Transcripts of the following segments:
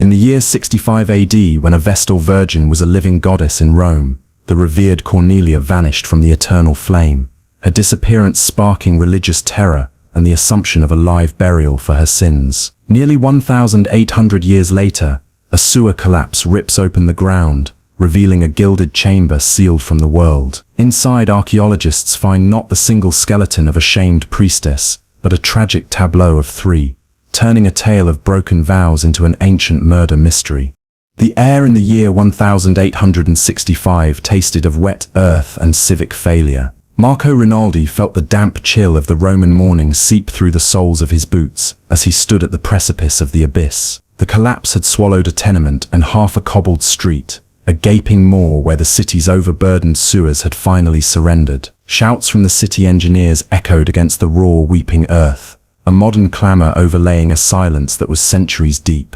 In the year 65 AD, when a Vestal virgin was a living goddess in Rome, the revered Cornelia vanished from the eternal flame, her disappearance sparking religious terror and the assumption of a live burial for her sins. Nearly 1,800 years later, a sewer collapse rips open the ground, revealing a gilded chamber sealed from the world. Inside, archaeologists find not the single skeleton of a shamed priestess, but a tragic tableau of three, turning a tale of broken vows into an ancient murder mystery. The air in the year 1865 tasted of wet earth and civic failure. Marco Rinaldi felt the damp chill of the Roman morning seep through the soles of his boots as he stood at the precipice of the abyss. The collapse had swallowed a tenement and half a cobbled street, a gaping maw where the city's overburdened sewers had finally surrendered. Shouts from the city engineers echoed against the raw, weeping earth, a modern clamor overlaying a silence that was centuries deep.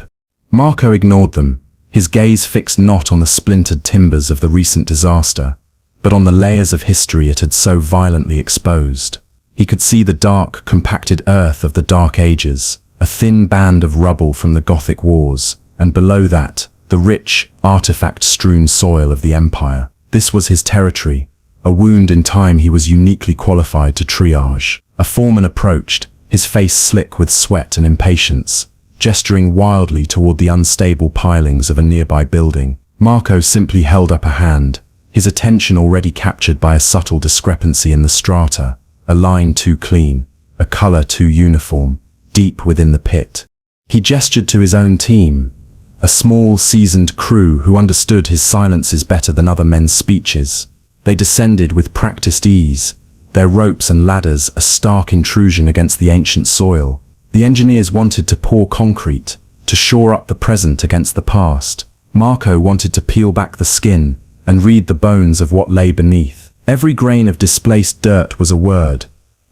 Marco ignored them, his gaze fixed not on the splintered timbers of the recent disaster, but on the layers of history it had so violently exposed. He could see the dark, compacted earth of the Dark Ages, a thin band of rubble from the Gothic wars, and below that, the rich, artifact-strewn soil of the Empire. This was his territory, a wound in time he was uniquely qualified to triage. A foreman approached, his face slick with sweat and impatience, gesturing wildly toward the unstable pilings of a nearby building. Marco simply held up a hand, his attention already captured by a subtle discrepancy in the strata, a line too clean, a color too uniform, deep within the pit. He gestured to his own team, a small, seasoned crew who understood his silences better than other men's speeches. They descended with practiced ease, their ropes and ladders a stark intrusion against the ancient soil. The engineers wanted to pour concrete, to shore up the present against the past. Marco wanted to peel back the skin and read the bones of what lay beneath. Every grain of displaced dirt was a word,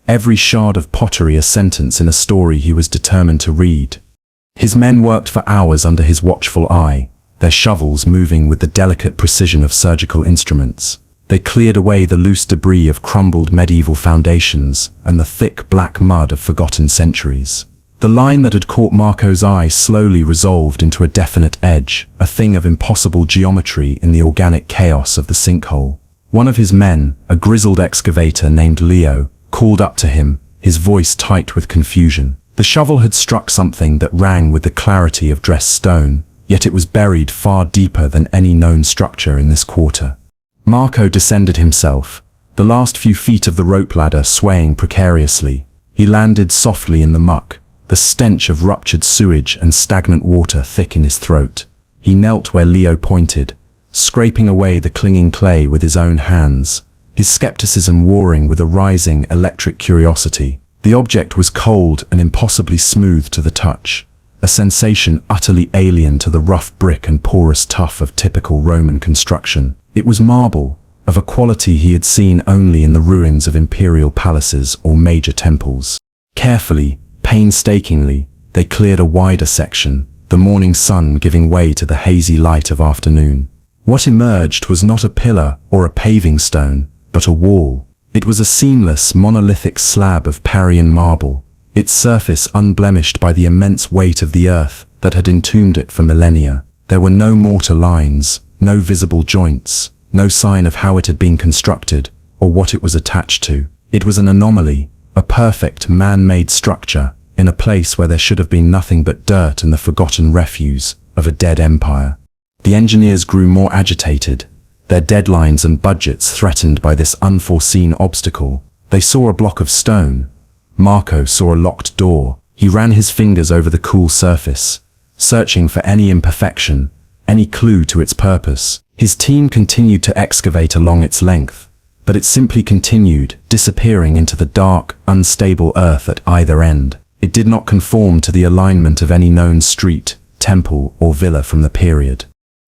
every shard of pottery a sentence in a story he was determined to read. His men worked for hours under his watchful eye, their shovels moving with the delicate precision of surgical instruments. They cleared away the loose debris of crumbled medieval foundations and the thick black mud of forgotten centuries. The line that had caught Marco's eye slowly resolved into a definite edge, a thing of impossible geometry in the organic chaos of the sinkhole. One of his men, a grizzled excavator named Leo, called up to him, his voice tight with confusion. The shovel had struck something that rang with the clarity of dressed stone, yet it was buried far deeper than any known structure in this quarter. Marco descended himself, the last few feet of the rope ladder swaying precariously. He landed softly in the muck, the stench of ruptured sewage and stagnant water thick in his throat. He knelt where Leo pointed, scraping away the clinging clay with his own hands, his skepticism warring with a rising electric curiosity. The object was cold and impossibly smooth to the touch, a sensation utterly alien to the rough brick and porous tuff of typical Roman construction. It was marble, of a quality he had seen only in the ruins of imperial palaces or major temples. Carefully, painstakingly, they cleared a wider section, the morning sun giving way to the hazy light of afternoon. What emerged was not a pillar or a paving stone, but a wall. It was a seamless, monolithic slab of Parian marble, its surface unblemished by the immense weight of the earth that had entombed it for millennia. There were no mortar lines, no visible joints, no sign of how it had been constructed or what it was attached to. It was an anomaly, a perfect man-made structure in a place where there should have been nothing but dirt and the forgotten refuse of a dead empire. The engineers grew more agitated, their deadlines and budgets threatened by this unforeseen obstacle. They saw a block of stone. Marco saw a locked door. He ran his fingers over the cool surface, searching for any imperfection, any clue to its purpose. His team continued to excavate along its length, but it simply continued, disappearing into the dark, unstable earth at either end. It did not conform to the alignment of any known street, temple, or villa from the period.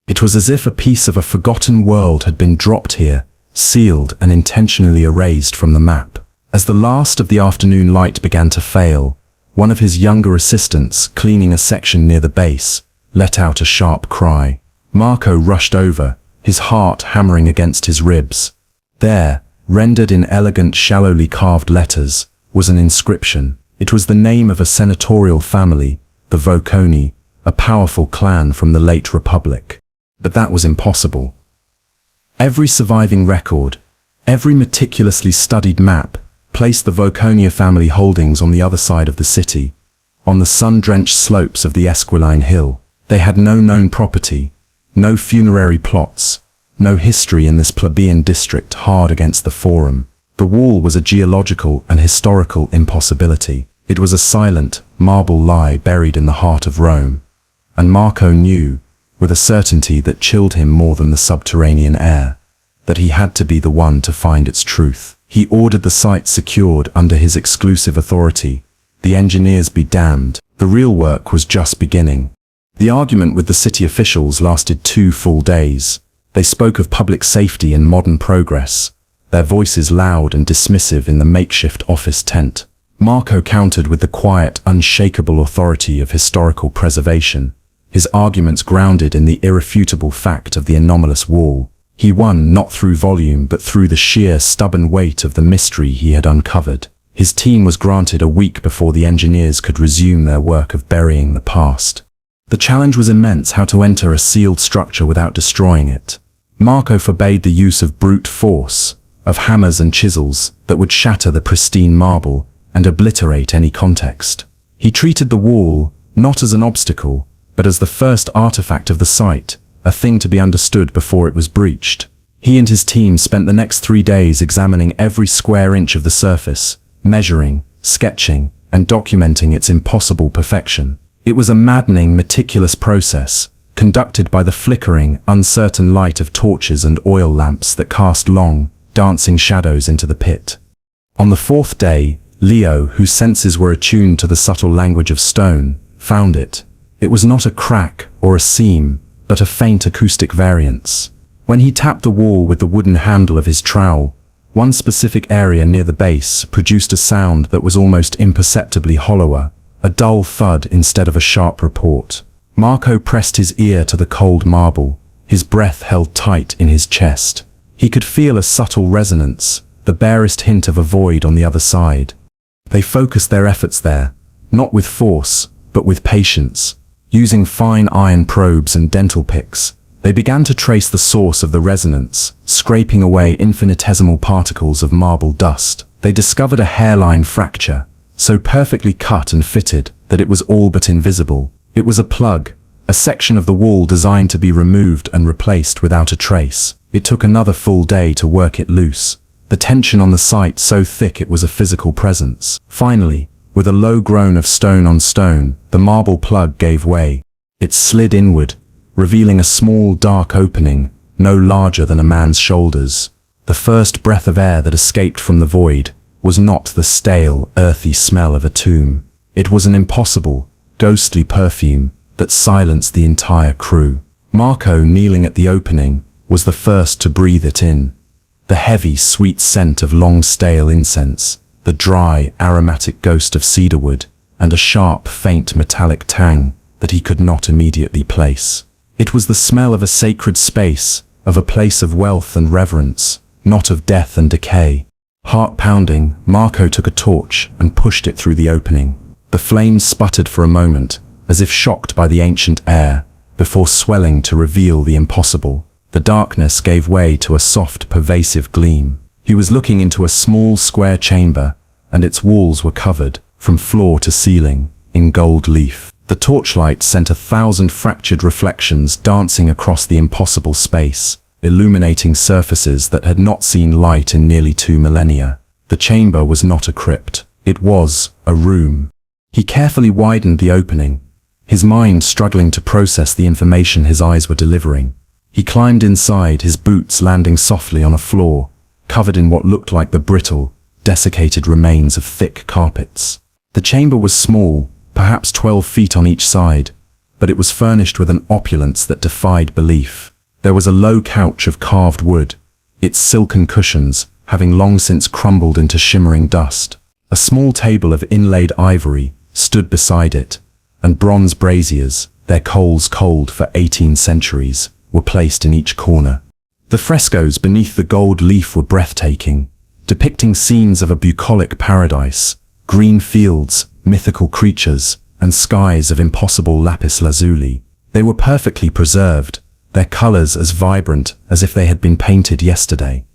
It was as if a piece of a forgotten world had been dropped here, sealed and intentionally erased from the map. As the last of the afternoon light began to fail, one of his younger assistants, cleaning a section near the base, let out a sharp cry. Marco rushed over, his heart hammering against his ribs. There, rendered in elegant, shallowly carved letters, was an inscription. It was the name of a senatorial family, the Voconi, a powerful clan from the late Republic. But that was impossible. Every surviving record, every meticulously studied map, placed the Voconia family holdings on the other side of the city, on the sun-drenched slopes of the Esquiline Hill. They had no known property, no funerary plots, no history in this plebeian district hard against the Forum. The wall was a geological and historical impossibility. It was a silent, marble lie buried in the heart of Rome. And Marco knew, with a certainty that chilled him more than the subterranean air, that he had to be the one to find its truth. He ordered the site secured under his exclusive authority. The engineers be damned. The real work was just beginning. The argument with the city officials lasted 2 full days. They spoke of public safety and modern progress, their voices loud and dismissive in the makeshift office tent. Marco countered with the quiet, unshakable authority of historical preservation, his arguments grounded in the irrefutable fact of the anomalous wall. He won not through volume but through the sheer stubborn weight of the mystery he had uncovered. His team was granted a week before the engineers could resume their work of burying the past. The challenge was immense: how to enter a sealed structure without destroying it. Marco forbade the use of brute force, of hammers and chisels that would shatter the pristine marble and obliterate any context. He treated the wall not as an obstacle, but as the first artifact of the site, a thing to be understood before it was breached. He and his team spent the next 3 days examining every square inch of the surface, measuring, sketching, and documenting its impossible perfection. It was a maddening, meticulous process, conducted by the flickering, uncertain light of torches and oil lamps that cast long, dancing shadows into the pit. On the 4th day, Leo, whose senses were attuned to the subtle language of stone, found it. It was not a crack or a seam, but a faint acoustic variance. When he tapped the wall with the wooden handle of his trowel, one specific area near the base produced a sound that was almost imperceptibly hollower, a dull thud instead of a sharp report. Marco pressed his ear to the cold marble, his breath held tight in his chest. He could feel a subtle resonance, the barest hint of a void on the other side. They focused their efforts there, not with force, but with patience. Using fine iron probes and dental picks, they began to trace the source of the resonance, scraping away infinitesimal particles of marble dust. They discovered a hairline fracture, so perfectly cut and fitted that it was all but invisible. It was a plug, a section of the wall designed to be removed and replaced without a trace. It took another full day to work it loose, the tension on the site so thick it was a physical presence. Finally, with a low groan of stone on stone, the marble plug gave way. It slid inward, revealing a small dark opening, no larger than a man's shoulders. The first breath of air that escaped from the void was not the stale, earthy smell of a tomb. It was an impossible, ghostly perfume that silenced the entire crew. Marco, kneeling at the opening, was the first to breathe it in. The heavy, sweet scent of long stale incense, the dry, aromatic ghost of cedarwood, and a sharp, faint metallic tang that he could not immediately place. It was the smell of a sacred space, of a place of wealth and reverence, not of death and decay. Heart pounding, Marco took a torch and pushed it through the opening. The flames sputtered for a moment, as if shocked by the ancient air, before swelling to reveal the impossible. The darkness gave way to a soft, pervasive gleam. He was looking into a small, square chamber, and its walls were covered, from floor to ceiling, in gold leaf. The torchlight sent 1,000 fractured reflections dancing across the impossible space, illuminating surfaces that had not seen light in nearly 2 millennia. The chamber was not a crypt. It was a room. He carefully widened the opening, his mind struggling to process the information his eyes were delivering. He climbed inside, his boots landing softly on a floor, covered in what looked like the brittle, desiccated remains of thick carpets. The chamber was small, perhaps 12 feet on each side, but it was furnished with an opulence that defied belief. There was a low couch of carved wood, its silken cushions having long since crumbled into shimmering dust. A small table of inlaid ivory stood beside it, and bronze braziers, their coals cold for 18 centuries, were placed in each corner. The frescoes beneath the gold leaf were breathtaking, depicting scenes of a bucolic paradise, green fields, mythical creatures, and skies of impossible lapis lazuli. They were perfectly preserved, their colors as vibrant as if they had been painted yesterday.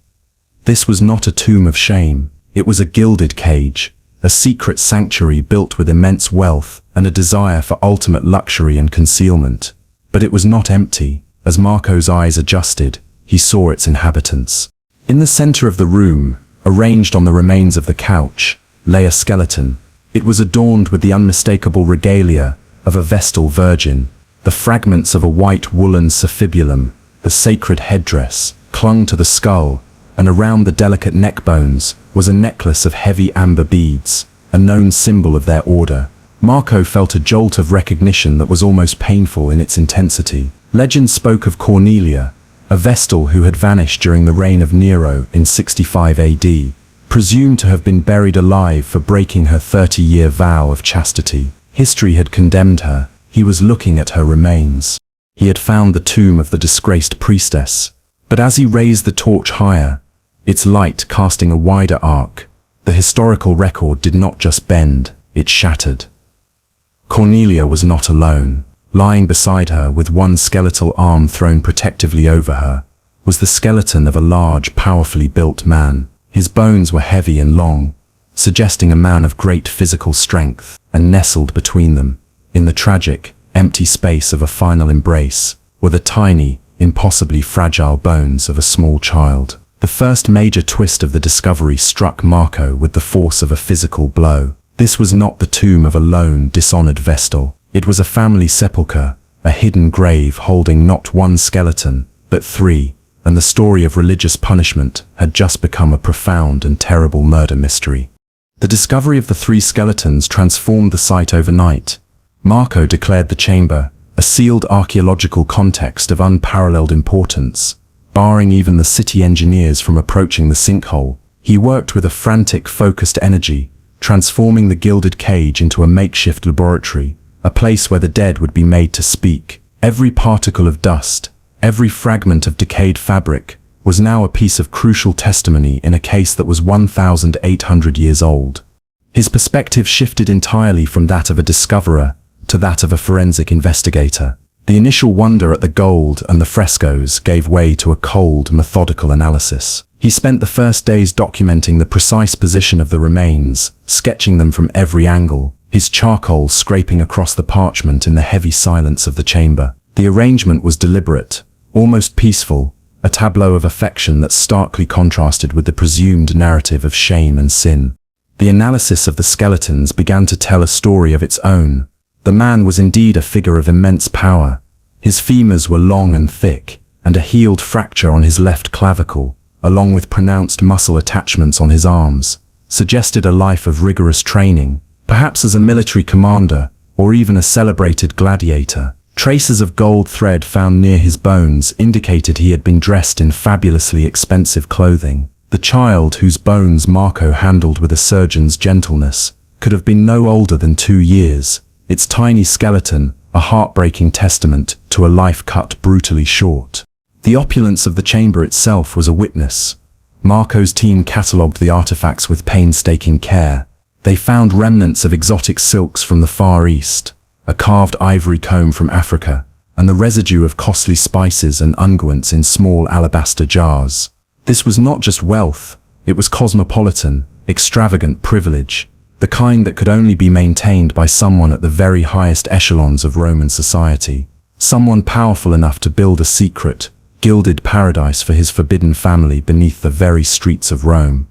This was not a tomb of shame, it was a gilded cage, a secret sanctuary built with immense wealth and a desire for ultimate luxury and concealment. But it was not empty. As Marco's eyes adjusted, he saw its inhabitants. In the center of the room, arranged on the remains of the couch, lay a skeleton. It was adorned with the unmistakable regalia of a Vestal virgin. The fragments of a white woolen suffibulum, the sacred headdress, clung to the skull, and around the delicate neck bones was a necklace of heavy amber beads, a known symbol of their order. Marco felt a jolt of recognition that was almost painful in its intensity. Legend spoke of Cornelia, a Vestal who had vanished during the reign of Nero in 65 AD, presumed to have been buried alive for breaking her 30-year vow of chastity. History had condemned her. He was looking at her remains. He had found the tomb of the disgraced priestess. But as he raised the torch higher, its light casting a wider arc, the historical record did not just bend, it shattered. Cornelia was not alone. Lying beside her, with one skeletal arm thrown protectively over her, was the skeleton of a large, powerfully built man. His bones were heavy and long, suggesting a man of great physical strength, and nestled between them, in the tragic, empty space of a final embrace, were the tiny, impossibly fragile bones of a small child. The first major twist of the discovery struck Marco with the force of a physical blow. This was not the tomb of a lone, dishonored Vestal. It was a family sepulchre, a hidden grave holding not one skeleton, but three, and the story of religious punishment had just become a profound and terrible murder mystery. The discovery of the three skeletons transformed the site overnight. Marco declared the chamber a sealed archaeological context of unparalleled importance. Barring even the city engineers from approaching the sinkhole, he worked with a frantic, focused energy, transforming the gilded cage into a makeshift laboratory, a place where the dead would be made to speak. Every particle of dust, every fragment of decayed fabric, was now a piece of crucial testimony in a case that was 1,800 years old. His perspective shifted entirely from that of a discoverer to that of a forensic investigator. The initial wonder at the gold and the frescoes gave way to a cold, methodical analysis. He spent the first days documenting the precise position of the remains, sketching them from every angle, his charcoal scraping across the parchment in the heavy silence of the chamber. The arrangement was deliberate, almost peaceful, a tableau of affection that starkly contrasted with the presumed narrative of shame and sin. The analysis of the skeletons began to tell a story of its own. The man was indeed a figure of immense power. His femurs were long and thick, and a healed fracture on his left clavicle, along with pronounced muscle attachments on his arms, suggested a life of rigorous training, perhaps as a military commander, or even a celebrated gladiator. Traces of gold thread found near his bones indicated he had been dressed in fabulously expensive clothing. The child, whose bones Marco handled with a surgeon's gentleness, could have been no older than 2 years. Its tiny skeleton, a heartbreaking testament to a life cut brutally short. The opulence of the chamber itself was a witness. Marco's team catalogued the artifacts with painstaking care. They found remnants of exotic silks from the Far East, a carved ivory comb from Africa, and the residue of costly spices and unguents in small alabaster jars. This was not just wealth, it was cosmopolitan, extravagant privilege, the kind that could only be maintained by someone at the very highest echelons of Roman society, someone powerful enough to build a secret, gilded paradise for his forbidden family beneath the very streets of Rome.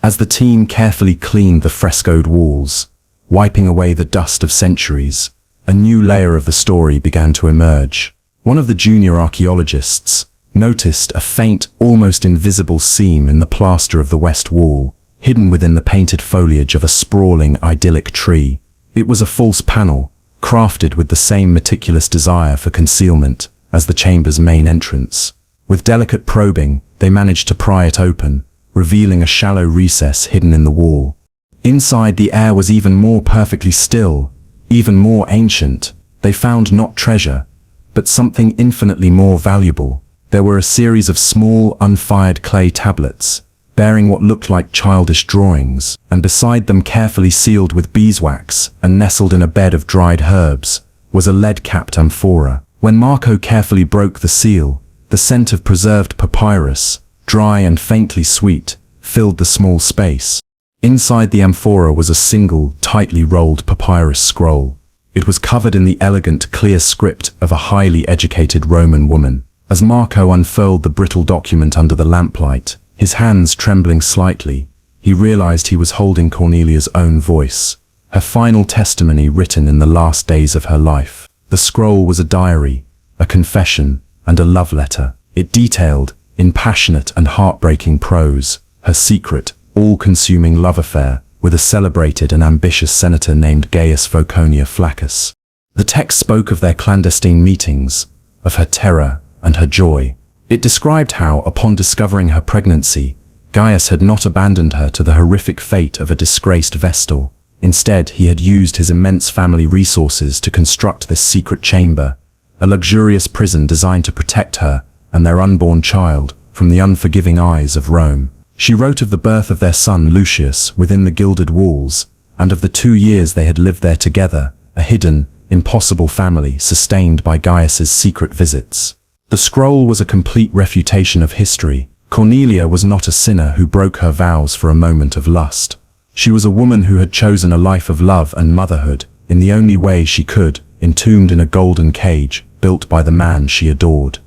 As the team carefully cleaned the frescoed walls, wiping away the dust of centuries, a new layer of the story began to emerge. One of the junior archaeologists noticed a faint, almost invisible seam in the plaster of the west wall, hidden within the painted foliage of a sprawling, idyllic tree. It was a false panel, crafted with the same meticulous desire for concealment as the chamber's main entrance. With delicate probing, they managed to pry it open, revealing a shallow recess hidden in the wall. Inside, the air was even more perfectly still, even more ancient. They found not treasure, but something infinitely more valuable. There were a series of small, unfired clay tablets, bearing what looked like childish drawings, and beside them, carefully sealed with beeswax and nestled in a bed of dried herbs, was a lead-capped amphora. When Marco carefully broke the seal, the scent of preserved papyrus, dry and faintly sweet, filled the small space. Inside the amphora was a single, tightly rolled papyrus scroll. It was covered in the elegant, clear script of a highly educated Roman woman. As Marco unfurled the brittle document under the lamplight, his hands trembling slightly, he realized he was holding Cornelia's own voice, her final testimony written in the last days of her life. The scroll was a diary, a confession, and a love letter. It detailed, in passionate and heartbreaking prose, her secret, all-consuming love affair with a celebrated and ambitious senator named Gaius Voconia Flaccus. The text spoke of their clandestine meetings, of her terror and her joy. It described how, upon discovering her pregnancy, Gaius had not abandoned her to the horrific fate of a disgraced Vestal. Instead, he had used his immense family resources to construct this secret chamber, a luxurious prison designed to protect her and their unborn child from the unforgiving eyes of Rome. She wrote of the birth of their son Lucius within the gilded walls, and of the 2 years they had lived there together, a hidden, impossible family sustained by Gaius's secret visits. The scroll was a complete refutation of history. Cornelia was not a sinner who broke her vows for a moment of lust. She was a woman who had chosen a life of love and motherhood in the only way she could, entombed in a golden cage built by the man she adored.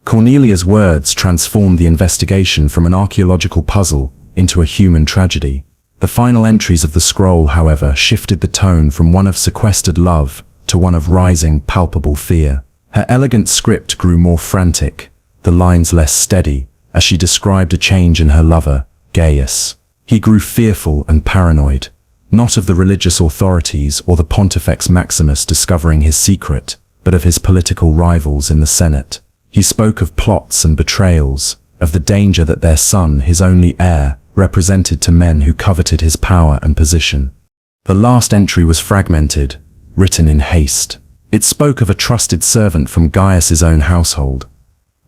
Cornelia's words transformed the investigation from an archaeological puzzle into a human tragedy. The final entries of the scroll, however, shifted the tone from one of sequestered love to one of rising, palpable fear. Her elegant script grew more frantic, the lines less steady, as she described a change in her lover, Gaius. He grew fearful and paranoid, not of the religious authorities or the Pontifex Maximus discovering his secret, but of his political rivals in the Senate. He spoke of plots and betrayals, of the danger that their son, his only heir, represented to men who coveted his power and position. The last entry was fragmented, written in haste. It spoke of a trusted servant from Gaius's own household,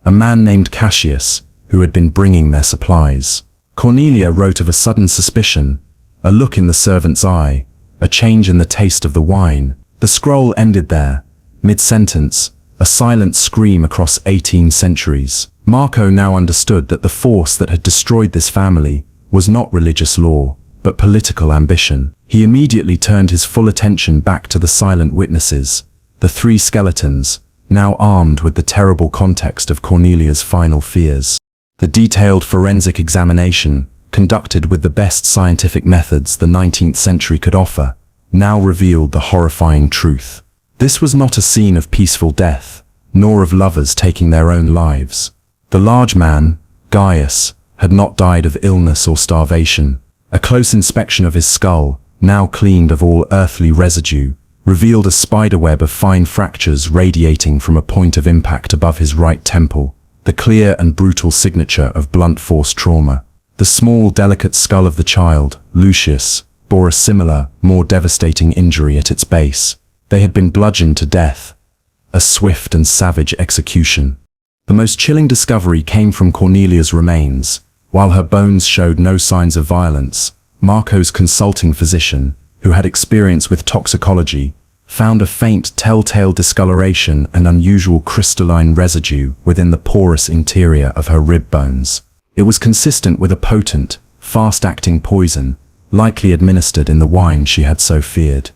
a man named Cassius, who had been bringing their supplies. Cornelia wrote of a sudden suspicion, a look in the servant's eye, a change in the taste of the wine. The scroll ended there, mid-sentence, a silent scream across 18 centuries. Marco now understood that the force that had destroyed this family was not religious law, but political ambition. He immediately turned his full attention back to the silent witnesses, the 3 skeletons, now armed with the terrible context of Cornelia's final fears. The detailed forensic examination, conducted with the best scientific methods the 19th century could offer, now revealed the horrifying truth. This was not a scene of peaceful death, nor of lovers taking their own lives. The large man, Gaius, had not died of illness or starvation. A close inspection of his skull, now cleaned of all earthly residue, revealed a spiderweb of fine fractures radiating from a point of impact above his right temple, the clear and brutal signature of blunt force trauma. The small, delicate skull of the child, Lucius, bore a similar, more devastating injury at its base. They had been bludgeoned to death, a swift and savage execution. The most chilling discovery came from Cornelia's remains. While her bones showed no signs of violence, Marco's consulting physician, who had experience with toxicology, found a faint telltale discoloration and unusual crystalline residue within the porous interior of her rib bones. It was consistent with a potent, fast-acting poison, likely administered in the wine she had so feared.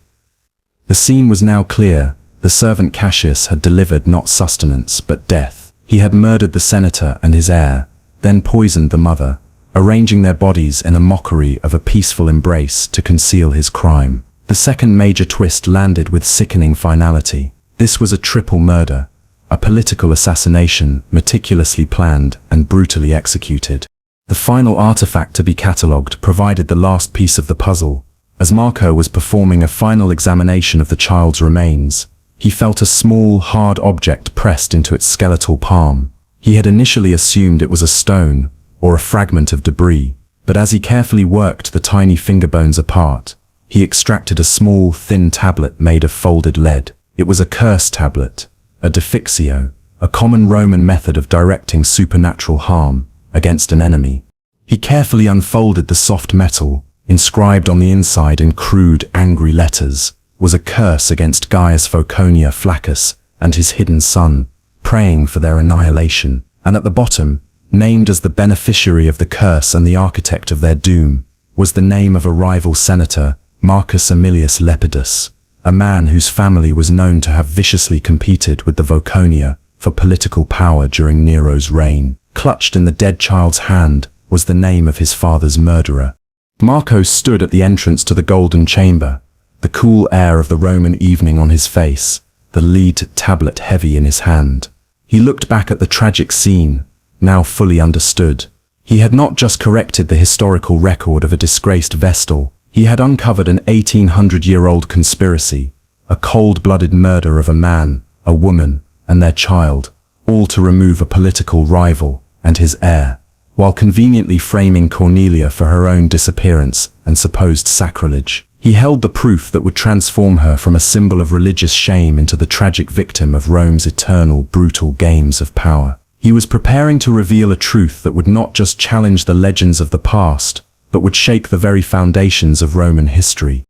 The scene was now clear. The servant Cassius had delivered not sustenance but death. He had murdered the senator and his heir, then poisoned the mother, arranging their bodies in a mockery of a peaceful embrace to conceal his crime. The second major twist landed with sickening finality. This was a triple murder, a political assassination meticulously planned and brutally executed. The final artifact to be catalogued provided the last piece of the puzzle. As Marco was performing a final examination of the child's remains, he felt a small, hard object pressed into its skeletal palm. He had initially assumed it was a stone or a fragment of debris, but as he carefully worked the tiny finger bones apart, he extracted a small, thin tablet made of folded lead. It was a curse tablet, a defixio, a common Roman method of directing supernatural harm against an enemy. He carefully unfolded the soft metal. Inscribed on the inside in crude, angry letters was a curse against Gaius Voconia Flaccus and his hidden son, praying for their annihilation. And at the bottom, named as the beneficiary of the curse and the architect of their doom, was the name of a rival senator, Marcus Aemilius Lepidus, a man whose family was known to have viciously competed with the Voconia for political power during Nero's reign. Clutched in the dead child's hand was the name of his father's murderer. Marco stood at the entrance to the Golden Chamber, the cool air of the Roman evening on his face, the lead tablet heavy in his hand. He looked back at the tragic scene, now fully understood. He had not just corrected the historical record of a disgraced Vestal, he had uncovered an 1800-year-old conspiracy, a cold-blooded murder of a man, a woman, and their child, all to remove a political rival and his heir, while conveniently framing Cornelia for her own disappearance and supposed sacrilege. He held the proof that would transform her from a symbol of religious shame into the tragic victim of Rome's eternal, brutal games of power. He was preparing to reveal a truth that would not just challenge the legends of the past, but would shake the very foundations of Roman history.